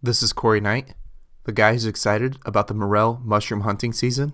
This is Corey Knight, the guy who's excited about the morel mushroom hunting season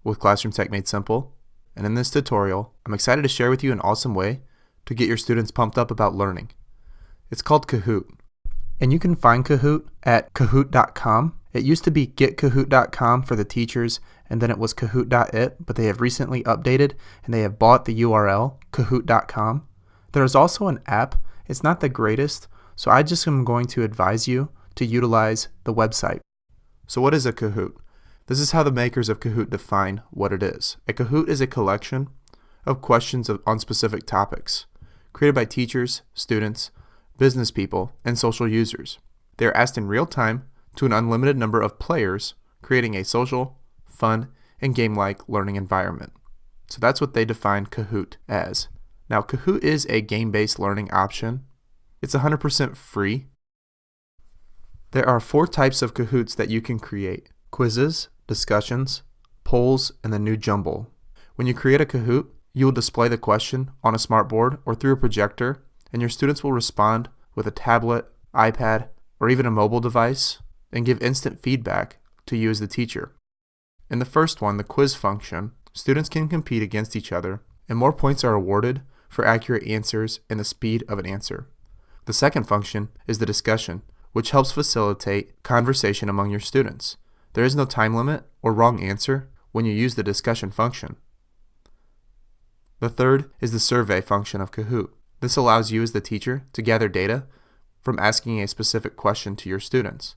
with Classroom Tech Made Simple. And in this tutorial, I'm excited to share with you an awesome way to get your students pumped up about learning. It's called Kahoot. And you can find Kahoot at Kahoot.com. It used to be getkahoot.com for the teachers, and then it was Kahoot.it, but they have recently updated and they have bought the URL, Kahoot.com. There is also an app. It's not the greatest, so I just am going to advise you to utilize the website. So what is a Kahoot? This is how the makers of Kahoot define what it is. A Kahoot is a collection of questions on specific topics, created by teachers, students, business people, and social users. They are asked in real time to an unlimited number of players, creating a social, fun, and game-like learning environment. So that's what they define Kahoot as. Now, Kahoot is a game-based learning option. It's 100% free. There are 4 types of Kahoots that you can create: quizzes, discussions, polls, and the new jumble. When you create a Kahoot, you will display the question on a smartboard or through a projector, and your students will respond with a tablet, iPad, or even a mobile device and give instant feedback to you as the teacher. In the first one, the quiz function, students can compete against each other, and more points are awarded for accurate answers and the speed of an answer. The second function is the discussion, which helps facilitate conversation among your students. There is no time limit or wrong answer when you use the discussion function. The third is the survey function of Kahoot. This allows you as the teacher to gather data from asking a specific question to your students.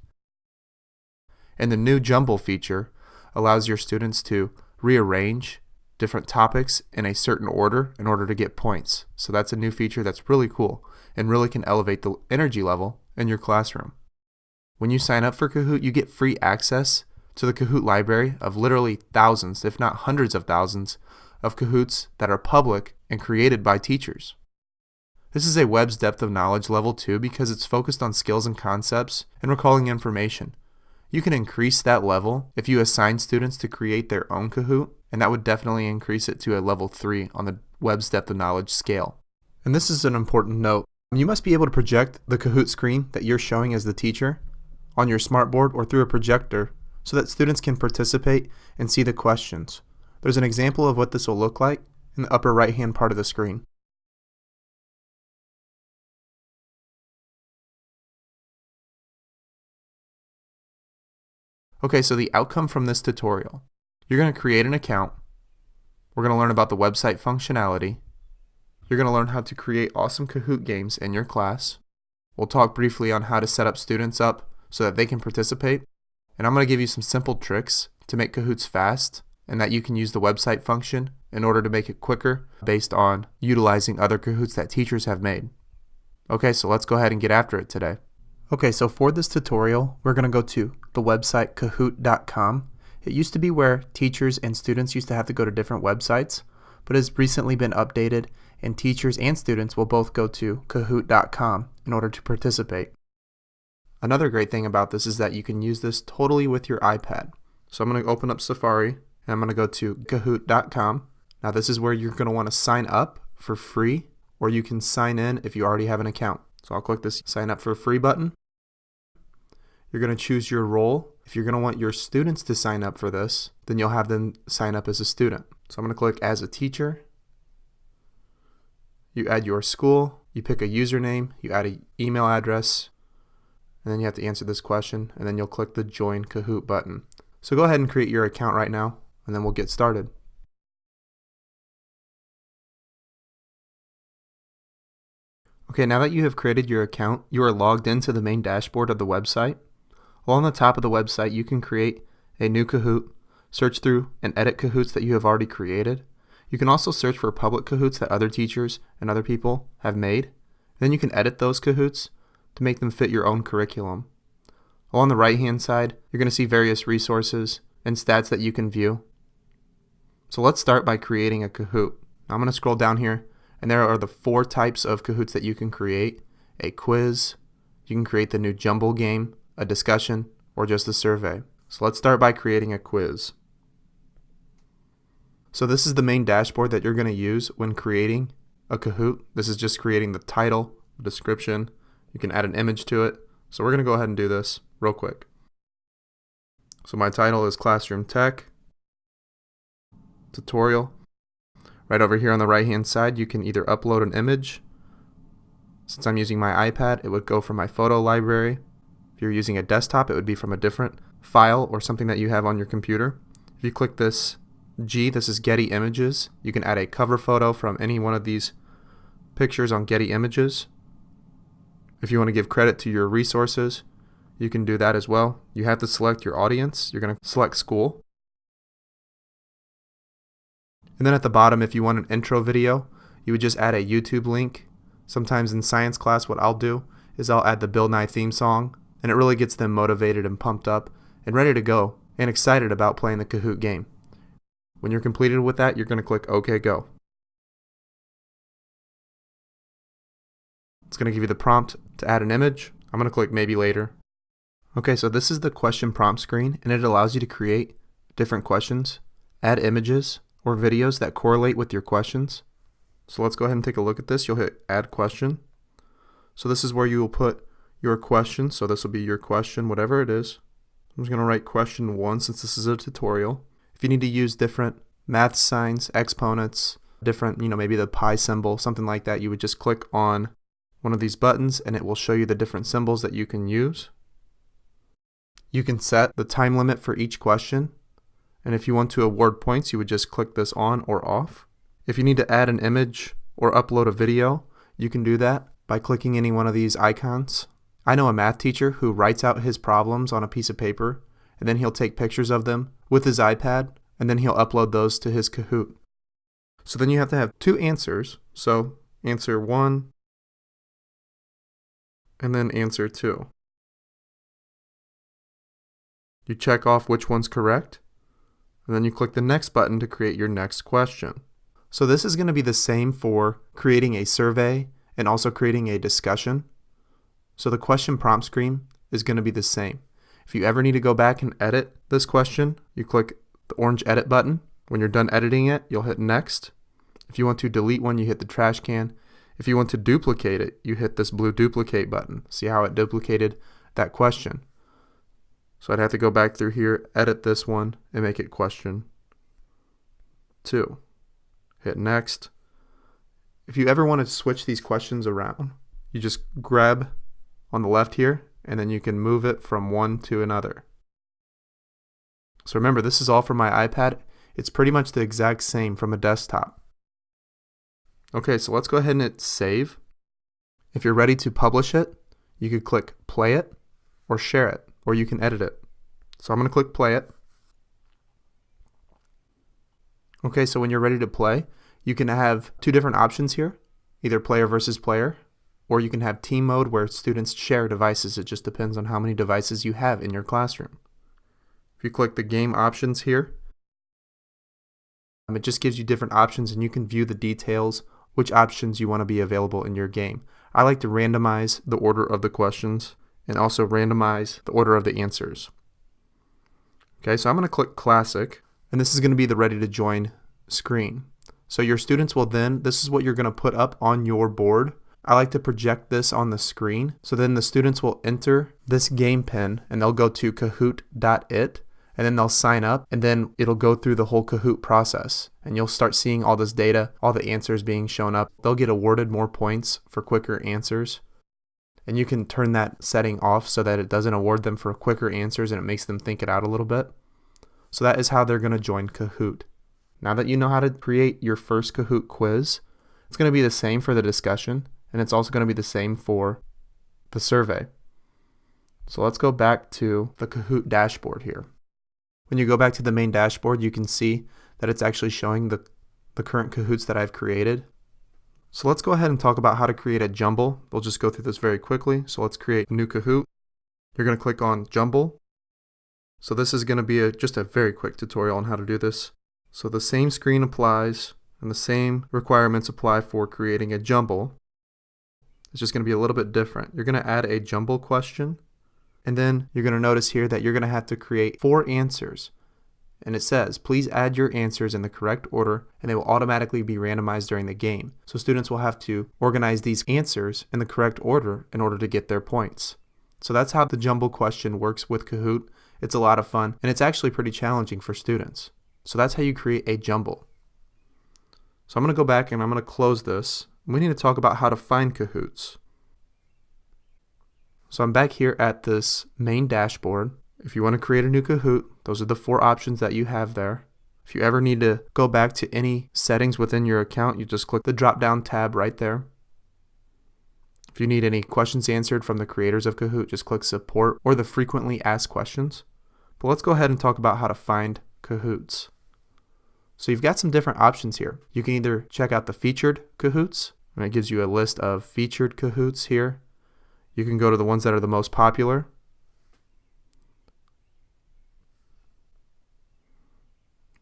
And the new jumble feature allows your students to rearrange different topics in a certain order in order to get points. So that's a new feature that's really cool and really can elevate the energy level in your classroom. When you sign up for Kahoot, you get free access to the Kahoot library of literally thousands, if not hundreds of thousands, of Kahoots that are public and created by teachers. This is a web's depth of knowledge level 2 because it's focused on skills and concepts and recalling information. You can increase that level if you assign students to create their own Kahoot, and that would definitely increase it to a level 3 on the web's depth of knowledge scale. And this is an important note. You must be able to project the Kahoot screen that you're showing as the teacher on your smartboard or through a projector so that students can participate and see the questions. There's an example of what this will look like in the upper right hand part of the screen. Okay, so the outcome from this tutorial. You're going to create an account. We're going to learn about the website functionality. You're going to learn how to create awesome Kahoot games in your class. We'll talk briefly on how to set up students up so that they can participate. And I'm going to give you some simple tricks to make Kahoots fast and that you can use the website function in order to make it quicker based on utilizing other Kahoots that teachers have made. Okay, so let's go ahead and get after it today. Okay, so for this tutorial, we're going to go to the website Kahoot.com. It used to be where teachers and students used to have to go to different websites, but has recently been updated, and teachers and students will both go to Kahoot.com in order to participate. Another great thing about this is that you can use this totally with your iPad. So I'm going to open up Safari, and I'm going to go to Kahoot.com. Now this is where you're going to want to sign up for free, or you can sign in if you already have an account. So I'll click this sign up for free button. You're going to choose your role. If you're going to want your students to sign up for this, then you'll have them sign up as a student. So I'm going to click as a teacher. You add your school, you pick a username, you add an email address, and then you have to answer this question, and then you'll click the Join Kahoot button. So go ahead and create your account right now, and then we'll get started. Okay, now that you have created your account, you are logged into the main dashboard of the website. Along the top of the website, you can create a new Kahoot, search through and edit Kahoots that you have already created. You can also search for public Kahoots that other teachers and other people have made. Then you can edit those Kahoots to make them fit your own curriculum. Along the right-hand side, you're going to see various resources and stats that you can view. So let's start by creating a Kahoot. I'm going to scroll down here, and there are the 4 types of Kahoots that you can create: a quiz, you can create the new jumble game, a discussion, or just a survey. So let's start by creating a quiz. So this is the main dashboard that you're going to use when creating a Kahoot. This is just creating the title, the description. You can add an image to it, So we're going to go ahead and do this real quick. So my title is Classroom Tech Tutorial. Right over here on the right hand side, you can either upload an image. Since I'm using my iPad, it would go from my photo library. If you're using a desktop, it would be from a different file or something that you have on your computer. If you click this G, this is Getty Images. You can add a cover photo from any one of these pictures on Getty Images. If you want to give credit to your resources, you can do that as well. You have to select your audience. You're going to select school. And then at the bottom, if you want an intro video, you would just add a YouTube link. Sometimes in science class, what I'll do is I'll add the Bill Nye theme song, and it really gets them motivated and pumped up and ready to go and excited about playing the Kahoot game. When you're completed with that, you're going to click OK, Go. It's going to give you the prompt to add an image. I'm going to click Maybe Later. Okay, so this is the question prompt screen, and it allows you to create different questions, add images or videos that correlate with your questions. So let's go ahead and take a look at this. You'll hit Add Question. So this is where you will put your question. So this will be your question, whatever it is. I'm just going to write question 1 since this is a tutorial. If you need to use different math signs, exponents, different, maybe the pi symbol, something like that, you would just click on one of these buttons and it will show you the different symbols that you can use. You can set the time limit for each question. And if you want to award points, you would just click this on or off. If you need to add an image or upload a video, you can do that by clicking any one of these icons. I know a math teacher who writes out his problems on a piece of paper, and then he'll take pictures of them with his iPad, and then he'll upload those to his Kahoot. So then you have to have 2 answers. So answer 1, and then answer 2. You check off which one's correct, and then you click the next button to create your next question. So this is going to be the same for creating a survey and also creating a discussion. So the question prompt screen is going to be the same. If you ever need to go back and edit this question, you click the orange edit button. When you're done editing it, you'll hit next. If you want to delete one, you hit the trash can. If you want to duplicate it, you hit this blue duplicate button. See how it duplicated that question? So I'd have to go back through here, edit this one, and make it question 2. Hit next. If you ever want to switch these questions around, you just grab on the left here, and then you can move it from one to another. So remember, this is all from my iPad. It's pretty much the exact same from a desktop. Okay, so let's go ahead and hit save. If you're ready to publish it, you could click play it or share it, or you can edit it. So I'm going to click play it. Okay, so when you're ready to play, you can have 2 different options here, either player versus player, or you can have team mode where students share devices. It just depends on how many devices you have in your classroom. If you click the game options here, it just gives you different options and you can view the details, which options you want to be available in your game. I like to randomize the order of the questions and also randomize the order of the answers. Okay, so I'm going to click Classic, and this is going to be the ready to join screen. So your students will then, this is what you're going to put up on your board. I like to project this on the screen, so then the students will enter this game pin and they'll go to kahoot.it, and then they'll sign up, and then it'll go through the whole Kahoot process, and you'll start seeing all this data, all the answers being shown up. They'll get awarded more points for quicker answers. And you can turn that setting off so that it doesn't award them for quicker answers and it makes them think it out a little bit. So that is how they're going to join Kahoot. Now that you know how to create your first Kahoot quiz, it's going to be the same for the discussion, and it's also going to be the same for the survey. So let's go back to the Kahoot dashboard here. When you go back to the main dashboard, you can see that it's actually showing the current Kahoots that I've created. So let's go ahead and talk about how to create a jumble. We'll just go through this very quickly. So let's create a new Kahoot. You're going to click on Jumble. So this is going to be just a very quick tutorial on how to do this. So the same screen applies and the same requirements apply for creating a jumble. It's just going to be a little bit different. You're going to add a jumble question, and then you're going to notice here that you're going to have to create 4 answers. And it says, please add your answers in the correct order and they will automatically be randomized during the game. So students will have to organize these answers in the correct order in order to get their points. So that's how the jumble question works with Kahoot. It's a lot of fun, and it's actually pretty challenging for students. So that's how you create a jumble. So I'm going to go back and I'm going to close this. We need to talk about how to find Kahoots. So I'm back here at this main dashboard. If you want to create a new Kahoot, those are the 4 options that you have there. If you ever need to go back to any settings within your account, you just click the drop-down tab right there. If you need any questions answered from the creators of Kahoot, just click support or the frequently asked questions. But let's go ahead and talk about how to find Kahoots. So you've got some different options here. You can either check out the featured Kahoots, and it gives you a list of featured Kahoots here. You can go to the ones that are the most popular.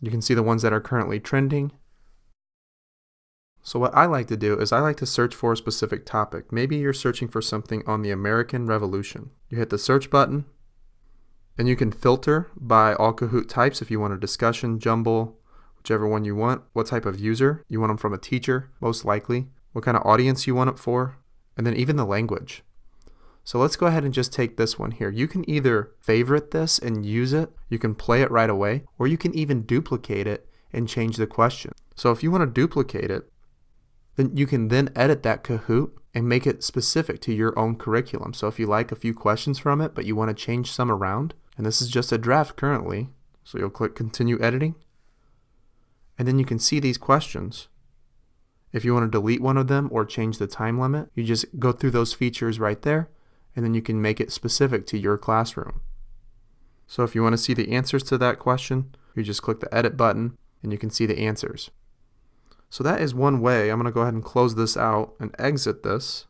You can see the ones that are currently trending. So what I like to do is I like to search for a specific topic. Maybe you're searching for something on the American Revolution. You hit the search button, and you can filter by all Kahoot types if you want a discussion, jumble, whichever one you want, what type of user. You want them from a teacher, most likely, what kind of audience you want it for, and then even the language. So let's go ahead and just take this one here. You can either favorite this and use it, you can play it right away, or you can even duplicate it and change the question. So if you want to duplicate it, then you can then edit that Kahoot and make it specific to your own curriculum. So if you like a few questions from it, but you want to change some around, and this is just a draft currently, so you'll click continue editing, and then you can see these questions. If you want to delete one of them or change the time limit, you just go through those features right there, and then you can make it specific to your classroom. So if you want to see the answers to that question, you just click the edit button and you can see the answers. So that is one way. I'm going to go ahead and close this out and exit this.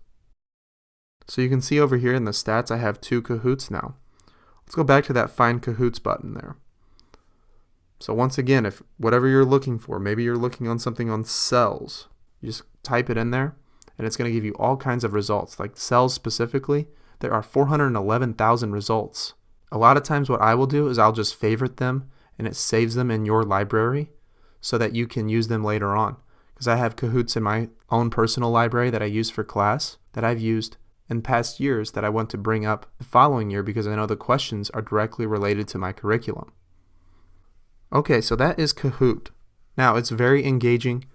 So you can see over here in the stats I have 2 Kahoots now. Let's go back to that Find Kahoots button there. So once again, if whatever you're looking for, maybe you're looking on something on cells, you just type it in there and it's going to give you all kinds of results. Like cells specifically, there are 411,000 results. A lot of times what I will do is I'll just favorite them and it saves them in your library so that you can use them later on. Because I have Kahoots in my own personal library that I use for class that I've used in past years that I want to bring up the following year because I know the questions are directly related to my curriculum. Okay, so that is Kahoot. Now, it's very engaging.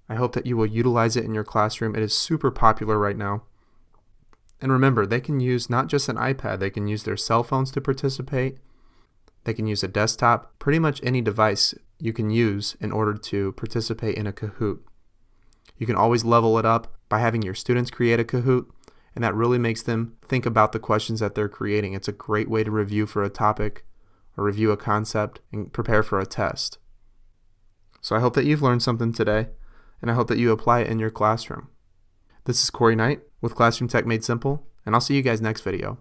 I hope that you will utilize it in your classroom. It is super popular right now. And remember, they can use not just an iPad, they can use their cell phones to participate. They can use a desktop, pretty much any device you can use in order to participate in a Kahoot. You can always level it up by having your students create a Kahoot, and that really makes them think about the questions that they're creating. It's a great way to review for a topic or review a concept and prepare for a test. So I hope that you've learned something today, and I hope that you apply it in your classroom. This is Corey Knight with Classroom Tech Made Simple, and I'll see you guys next video.